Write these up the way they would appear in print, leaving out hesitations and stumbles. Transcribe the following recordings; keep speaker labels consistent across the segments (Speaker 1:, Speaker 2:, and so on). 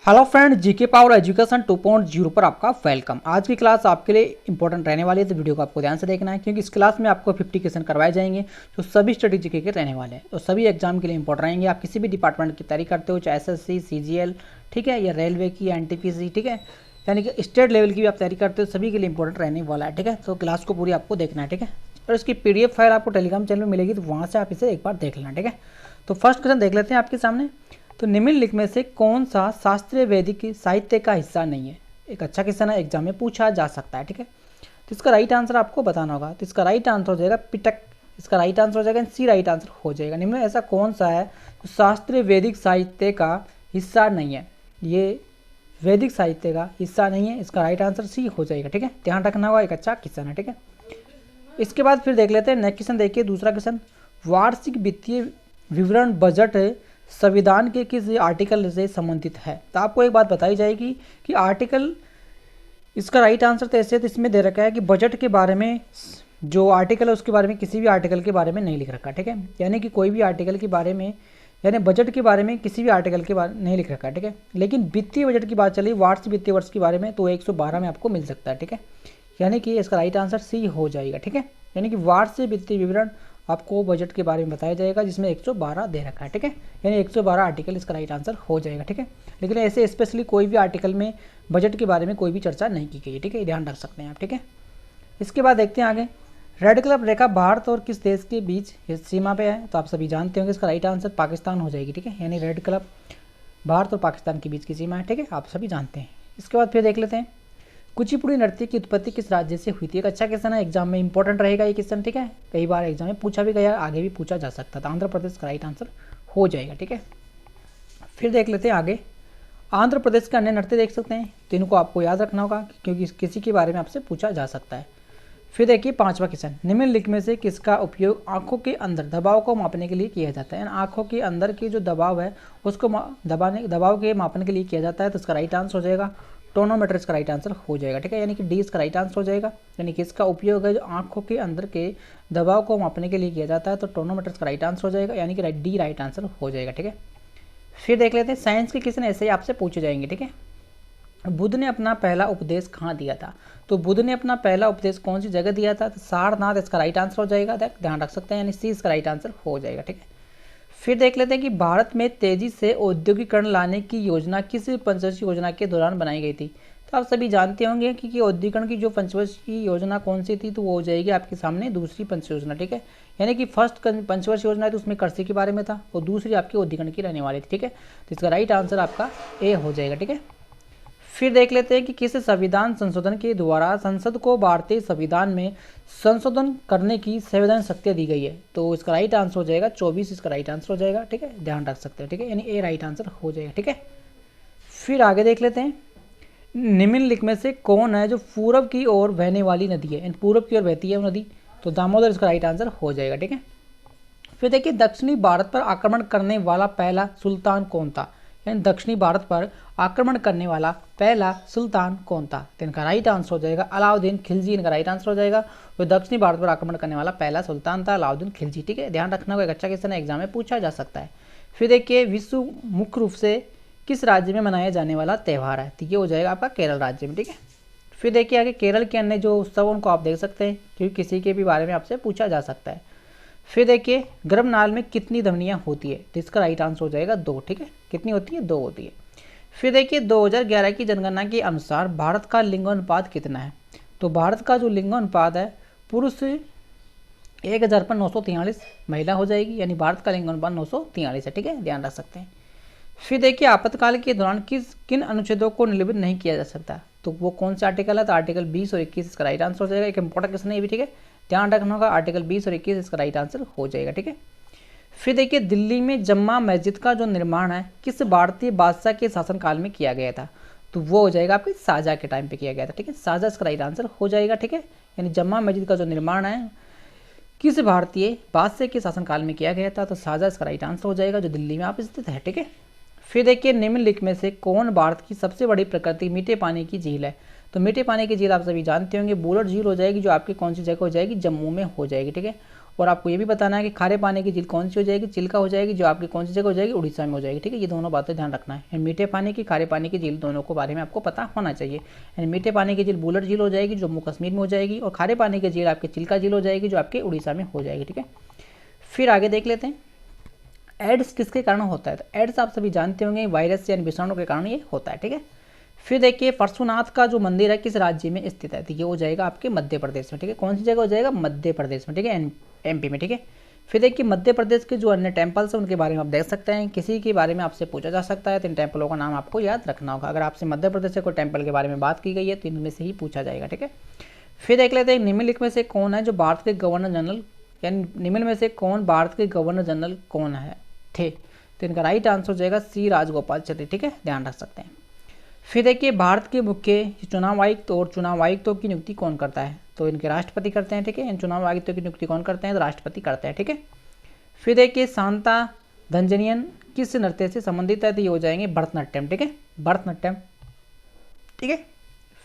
Speaker 1: Hello friend, GK power education 2.0 पर आपका welcome. आज की क्लास आपके लिए इंपॉर्टेंट रहने वाली है, तो वीडियो को आपको ध्यान से देखना है क्योंकि इस क्लास में आपको 50 क्वेश्चन करवाए जाएंगे जो सभी स्टडी जीके के रहने वाले हैं। तो सभी एग्जाम के लिए इंपॉर्टेंट रहेंगे। आप किसी भी डिपार्टमेंट की तैयारी करते हो, चाहे एसएससी, सीजीएल, ठीक है, या रेलवे की, एनटीपीसी, ठीक है, यानी कि स्टेट लेवल की भी आप तैयारी करते हो, सभी के लिए इंपॉर्टेंट रहने वाला है। ठीक है, तो क्लास को पूरी आपको देखना है। ठीक है, और इसकी PDF फाइल आपको टेलीग्राम चैनल में मिलेगी, तो वहाँ से आप इसे एक बार देख लेना। ठीक है, तो फर्स्ट क्वेश्चन देख लेते हैं आपके सामने। तो निम्नलिखित में से कौन सा शास्त्रीय वैदिक साहित्य का हिस्सा नहीं है? एक अच्छा क्वेश्चन है, एग्जाम में पूछा जा सकता है। ठीक है, तो इसका राइट आंसर आपको बताना होगा। तो इसका राइट आंसर हो जाएगा पिटक। इसका राइट आंसर हो जाएगा, सी राइट आंसर हो जाएगा। निम्न में ऐसा कौन सा है जो शास्त्रीय वैदिक साहित्य का हिस्सा नहीं है? ये वैदिक साहित्य का हिस्सा नहीं है, इसका राइट आंसर सी हो जाएगा। ठीक है, ध्यान रखना होगा, एक अच्छा क्वेश्चन है। ठीक है, इसके बाद फिर देख लेते हैं नेक्स्ट क्वेश्चन। देखिए दूसरा क्वेश्चन, वार्षिक वित्तीय विवरण बजट संविधान के किस आर्टिकल से संबंधित है? तो आपको एक बात बताई जाएगी कि आर्टिकल, इसका राइट आंसर तो ऐसे, तो इसमें दे रखा है कि बजट के बारे में जो आर्टिकल है उसके बारे में किसी भी आर्टिकल के बारे में नहीं लिख रखा। ठीक है, यानी कि कोई भी आर्टिकल के बारे में, यानी बजट के बारे में किसी भी आर्टिकल के बारे में नहीं लिख रखा। ठीक है, लेकिन वित्तीय बजट की बात चली, वार्षिक वित्तीय वर्ष के बारे में, तो 112 में आपको मिल सकता है। ठीक है, यानी कि इसका राइट आंसर सी हो जाएगा। ठीक है, यानी कि वार्षिक वित्तीय विवरण आपको बजट के बारे में बताया जाएगा जिसमें 112 दे रखा है। ठीक है, यानी 112 आर्टिकल इसका राइट आंसर हो जाएगा। ठीक है, लेकिन ऐसे स्पेशली कोई भी आर्टिकल में बजट के बारे में कोई भी चर्चा नहीं की गई है। ठीक है, ध्यान रख सकते हैं आप। ठीक है, इसके बाद देखते हैं आगे। रेड कलर रेखा भारत और किस देश के बीच सीमा पे है? तो आप सभी जानते होंगे इसका राइट आंसर पाकिस्तान हो जाएगी। ठीक है, यानी रेड कलर भारत और पाकिस्तान के बीच की सीमा है। ठीक है, आप सभी जानते हैं। इसके बाद फिर देख लेते हैं, कुचिपुड़ी नृत्य की उत्पत्ति किस राज्य से हुई थी? एक अच्छा क्वेश्चन है, एग्जाम में इंपॉर्टेंट रहेगा ये क्वेश्चन। ठीक है, कई बार एग्जाम में पूछा भी गया, आगे भी पूछा जा सकता था। आंध्र प्रदेश का राइट आंसर हो जाएगा। ठीक है, फिर देख लेते हैं आगे। आंध्र प्रदेश के अन्य नृत्य देख सकते हैं, तो इनको आपको याद रखना होगा क्योंकि किसी के बारे में आपसे पूछा जा सकता है। फिर देखिए पांचवा क्वेश्चन, निम्नलिखित में से किसका उपयोग आंखों के अंदर दबाव को मापने के लिए किया जाता है? आंखों के अंदर की जो दबाव है उसको दबाव के मापने के लिए किया जाता है। तो इसका राइट आंसर हो जाएगा टोनोमीटर, इसका राइट आंसर हो जाएगा। ठीक है, यानी कि डी इसका राइट आंसर हो जाएगा। यानी कि इसका उपयोग है जो आंखों के अंदर के दबाव को मापने के लिए किया जाता है, तो टोनोमीटर का राइट आंसर हो जाएगा, यानी कि डी राइट आंसर हो जाएगा। ठीक है, फिर देख लेते हैं साइंस के क्वेश्चन ऐसे ही आपसे पूछे जाएंगे। ठीक है, बुद्ध ने अपना पहला उपदेश कहाँ दिया था? तो बुद्ध ने अपना पहला उपदेश कौन सी जगह दिया था? तो सारनाथ इसका राइट आंसर हो जाएगा। ध्यान रख सकते हैं, यानी सी इसका राइट आंसर हो जाएगा। ठीक है, फिर देख लेते हैं कि भारत में तेजी से औद्योगिकरण लाने की योजना किस पंचवर्षीय योजना के दौरान बनाई गई थी? तो आप सभी जानते होंगे कि औद्योगिकरण की जो पंचवर्षीय योजना कौन सी थी, तो वो हो जाएगी आपके सामने दूसरी पंच योजना। ठीक है, यानी कि फर्स्ट पंचवर्षीय योजना है तो उसमें कृषि के बारे में था, और दूसरी आपकी औद्योगिकरण की रहने वाली थी। ठीक है, तो इसका राइट आंसर आपका ए हो जाएगा। ठीक है, फिर देख लेते हैं कि किस संविधान संशोधन के द्वारा संसद को भारतीय संविधान में संशोधन करने की संवैधानिक शक्ति दी गई है? तो इसका राइट आंसर हो जाएगा 24, इसका राइट आंसर हो जाएगा। ठीक है, ध्यान रख सकते हैं। ठीक है, यानी ए राइट आंसर हो जाएगा। ठीक है, फिर आगे देख लेते हैं, निम्नलिखित में से कौन है जो पूर्व की ओर बहने वाली नदी है? पूर्व की ओर बहती है वो नदी, तो दामोदर इसका राइट आंसर हो जाएगा। ठीक है, फिर देखिए दक्षिणी भारत पर आक्रमण करने वाला पहला सुल्तान कौन था? यानी दक्षिणी भारत पर आक्रमण करने वाला पहला सुल्तान कौन था? तो इनका राइट आंसर हो जाएगा अलाउद्दीन खिलजी, इनका राइट आंसर हो जाएगा। तो दक्षिणी भारत पर आक्रमण करने वाला पहला सुल्तान था अलाउद्दीन खिलजी। ठीक है, ध्यान रखना होगा, एक अच्छा क्वेश्चन है, एग्जाम में पूछा जा सकता है। फिर देखिए विश्व मुख्य रूप से किस राज्य में मनाया जाने वाला त्यौहार है? तो ये हो जाएगा आपका केरल राज्य में। ठीक है, फिर देखिए आगे केरल के अन्य जो उत्सव उनको आप देख सकते हैं क्योंकि किसी के भी बारे में आपसे पूछा जा सकता है। फिर देखिए गर्भनाल में कितनी धमनियाँ होती है? तो इसका राइट आंसर हो जाएगा 2। ठीक है, कितनी होती है? 2 होती है। फिर देखिए 2011 की जनगणना के अनुसार भारत का लिंगानुपात कितना है? तो भारत का जो लिंगानुपात है, पुरुष 1000 पर 943 महिला हो जाएगी, यानी भारत का लिंगानुपात 943 है। ठीक है, ध्यान रख सकते हैं। फिर देखिए आपातकाल के दौरान किन अनुच्छेदों को निलंबित नहीं किया जा सकता? तो वो कौन सा आर्टिकल है? तो आर्टिकल 20 और 21 इसका राइट आंसर हो जाएगा। एक इंपॉर्टेंट क्वेश्चन है ये भी। ठीक है, ध्यान रखना होगा, आर्टिकल 20 और 21 इसका राइट आंसर हो जाएगा। ठीक है, फिर देखिए दिल्ली में जम्मा मस्जिद का जो निर्माण है किस भारतीय बादशाह के शासनकाल में किया गया था? तो वो हो जाएगा आपके शाहजहाँ के टाइम पे किया गया था। ठीक है, शाहजहाँ इसका राइट आंसर हो जाएगा। ठीक है, यानी जम्मा मस्जिद का जो निर्माण है किस भारतीय बादशाह के शासनकाल में किया गया था? तो शाहजहाँ इसका राइट आंसर हो जाएगा, जो दिल्ली में आप स्थित है। ठीक है, फिर देखिए निम्नलिखित में से कौन भारत की सबसे बड़ी प्रकृति मीठे पानी की झील है? तो मीठे पानी की झील आप सभी जानते होंगे बुलर झील हो जाएगी, जो आपकी कौन सी जगह हो जाएगी? जम्मू में हो जाएगी। ठीक है, और आपको ये भी बताना है कि खारे पानी की झील कौन सी हो जाएगी, चिल्का हो जाएगी, जो आपकी कौन सी जगह हो जाएगी, उड़ीसा में हो जाएगी। ठीक है, ये दोनों बातें ध्यान रखना है। मीठे पानी की, खारे पानी की झील दोनों को बारे में आपको पता होना चाहिए। मीठे पानी की झील बुलर झील हो जाएगी, जम्मू कश्मीर में हो जाएगी, और खारे पानी की झील आपकी चिल्का झील हो जाएगी, जो आपके उड़ीसा में हो जाएगी। ठीक है, फिर आगे देख लेते हैं एड्स किसके कारण होता है। तो एड्स आप सभी जानते होंगे वायरस या विषाणु के कारण ये होता है। ठीक है, फिर देखिए पार्श्वनाथ का जो मंदिर है किस राज्य में स्थित है। तो ये हो जाएगा आपके मध्य प्रदेश में। ठीक है, कौन सी जगह हो जाएगा, मध्य प्रदेश में। ठीक है, एमपी में। ठीक है, फिर देखिए मध्य प्रदेश के जो अन्य टेम्पल्स हैं उनके बारे में आप देख सकते हैं। किसी के बारे में आपसे पूछा जा सकता है तो इन टेम्पलों का नाम आपको याद रखना होगा। अगर आपसे मध्य प्रदेश से कोई टेम्पल के बारे में बात की गई है तो इनमें से ही पूछा जाएगा। ठीक है, फिर देख लेते हैं निम्नलिखित में से कौन है जो भारत के गवर्नर जनरल, यानी निम्न में से कौन भारत के गवर्नर जनरल कौन है थे। तो इनका राइट आंसर हो जाएगा सी राजगोपालाचारी। ठीक है, ध्यान रख सकते हैं। फिर देखिए भारत के मुख्य चुनाव आयुक्त और चुनाव आयुक्तों की नियुक्ति कौन करता है। तो इनके राष्ट्रपति करते हैं। ठीक है, इन चुनाव आयुक्तों की नियुक्ति कौन करते हैं, तो राष्ट्रपति करते हैं। ठीक है, फिर देखिए शांता धंजनियन किस नृत्य से संबंधित है। तो ये हो जाएंगे भरतनाट्यम। ठीक है, भरतनाट्यम। ठीक है,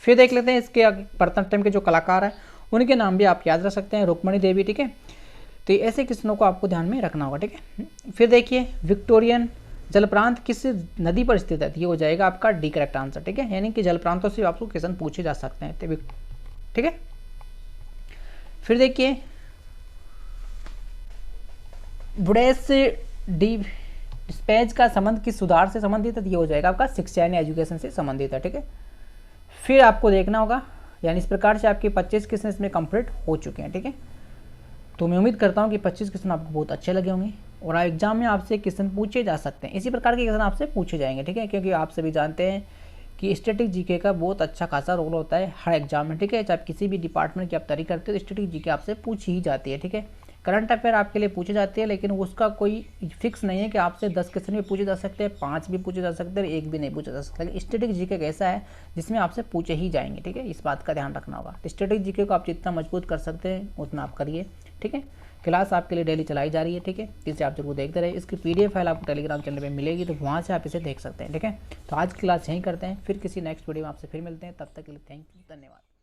Speaker 1: फिर देख लेते हैं इसके भरतनाट्यम के जो कलाकार हैं उनके नाम भी आप याद रख सकते हैं, रुक्मणी देवी। ठीक है, तो ऐसे किस्मों को आपको ध्यान में रखना होगा। ठीक है, फिर देखिए विक्टोरियन जलप्रांत किस नदी पर स्थित है। ये हो जाएगा आपका डी करेक्ट आंसर। ठीक है, यानी कि जलप्रांतों से आपको क्वेश्चन पूछे जा सकते हैं। ठीक है, फिर देखिए बुडेस डी डिस्पैच का संबंध किस सुधार से संबंधित है। ये हो जाएगा आपका शिक्षा यानी एजुकेशन से संबंधित है। ठीक है, फिर आपको देखना होगा, यानी इस प्रकार से आपके 25 क्वेश्चन इसमें कंप्लीट हो चुके हैं। ठीक है, तो मैं उम्मीद करता हूँ कि 25 क्वेश्चन आपको बहुत अच्छे लगे होंगे और एग्जाम में आपसे क्वेश्चन पूछे जा सकते हैं। इसी प्रकार के क्वेश्चन आपसे पूछे जाएंगे। ठीक है, क्योंकि आप सभी जानते हैं कि स्टैटिक जीके का बहुत अच्छा खासा रोल होता है हर एग्जाम में। ठीक है, चाहे किसी भी डिपार्टमेंट की आप तैयारी करते हो तो स्टैटिक जीके आपसे पूछी ही जाती है। ठीक है, करंट अफेयर आपके लिए पूछे जाते हैं, लेकिन उसका कोई फिक्स नहीं है कि आपसे 10 क्वेश्चन भी पूछे जा सकते हैं, 5 भी पूछे जा सकते हैं, 1 भी नहीं पूछा जा सकता। लेकिन स्टैटिक जीके ऐसा है जिसमें आपसे पूछे ही जाएंगे। ठीक है, इस बात का ध्यान रखना होगा। स्टैटिक जीके को आप जितना मजबूत कर सकते हैं उतना आप करिए। ठीक है, क्लास आपके लिए डेली चलाई जा रही है। ठीक है, इसे आप जरूर देखते रहे। इसकी PDF फाइल आपको टेलीग्राम चैनल पे मिलेगी, तो वहाँ से आप इसे देख सकते हैं। ठीक है, तो आज की क्लास यहीं करते हैं, फिर किसी नेक्स्ट वीडियो में आपसे फिर मिलते हैं। तब तक के लिए थैंक यू, धन्यवाद।